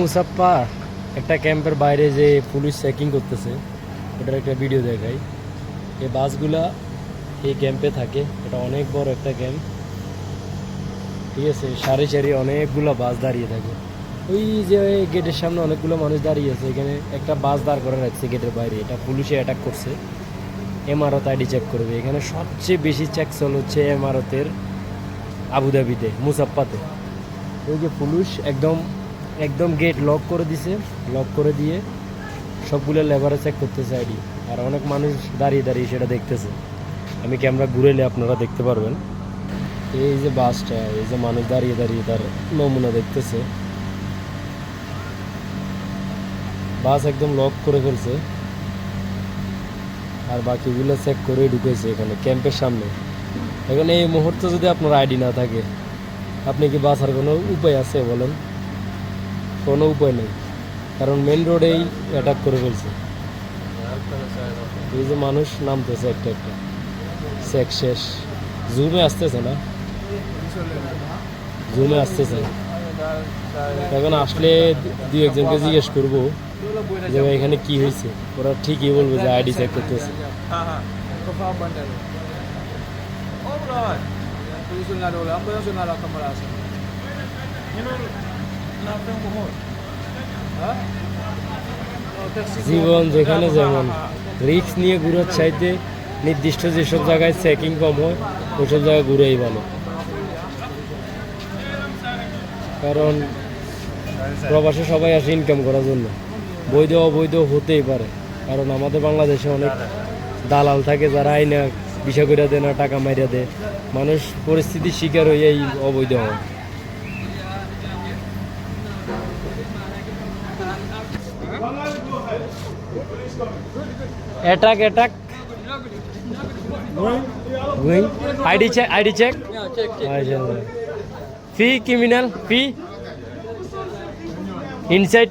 মুসাপ্পা একটা ক্যাম্পের বাইরে যে পুলিশ চেকিং করতেছে ওটার একটা ভিডিও দেখাই। এই বাসগুলা এই ক্যাম্পে থাকে, এটা অনেক বড় একটা ক্যাম্প, ঠিক আছে। সারি সারি অনেকগুলো বাস দাঁড়িয়ে থাকে। ওই যে গেটের সামনে অনেকগুলো মানুষ দাঁড়িয়ে আছে, এখানে একটা বাস দাঁড় করে রাখছে গেটের বাইরে। এটা পুলিশে অ্যাটাক করছে, এমআরত আইডি চেক করবে। এখানে সবচেয়ে বেশি চেক চল হচ্ছে এমআরতের আবুধাবিতে, মুসাপ্পাতে। ওই যে পুলিশ একদম একদম গেট লক করে দিছে, লক করে দিয়ে সবগুলো লেবারে চেক করতেছে আইডি। আর অনেক মানুষ দাঁড়িয়ে দাঁড়িয়ে সেটা দেখতেছে। আমি ক্যামেরা ঘুরেলে আপনারা দেখতে পারবেন। এই যে বাসটা, এই যে মানুষ দাঁড়িয়ে দাঁড়িয়ে তার নমুনা দেখতেছে। বাস একদম লক করে ফেলছে, আর বাকিগুলো চেক করে ঢুকেছে এখানে ক্যাম্পের সামনে। এখন এই মুহূর্তে যদি আপনার আইডি না থাকে, আপনি কি বাঁচার কোনো উপায় আছে বলেন? কোনো উপায় নেই, কারণ মেন রোডেই অ্যাটাক করে ফেলছে। এই যে মানুষ নামতেছে একটা একটা, চেক শেষ। জুমে আসতেছে না, জুমে আসতেছে। এখন আসলে দুই একজনকে জিজ্ঞেস করবো যে এখানে কি হয়েছে, ওরা ঠিকই বলবে যে আইডি চেক করতেছে। জীবন যেখানে যেমন, রিস্ক নিয়ে ঘুরার চাইতে নির্দিষ্ট যেসব জায়গায় চেকিং কম হয় ওইসব জায়গায় ঘুরেই ভালো। কারণ প্রবাসে সবাই আসে ইনকাম করার জন্য, বৈধ অবৈধ হতেই পারে। কারণ আমাদের বাংলাদেশে অনেক দালাল থাকে যারা আইনা বিষয় করে দেয় না, টাকা মারিয়া দেয়। মানুষ পরিস্থিতির শিকার হয়ে এই অবৈধ হয়। Attack attack ID check, ID check. ফি ক্রিমিনাল ফি ইনসাইড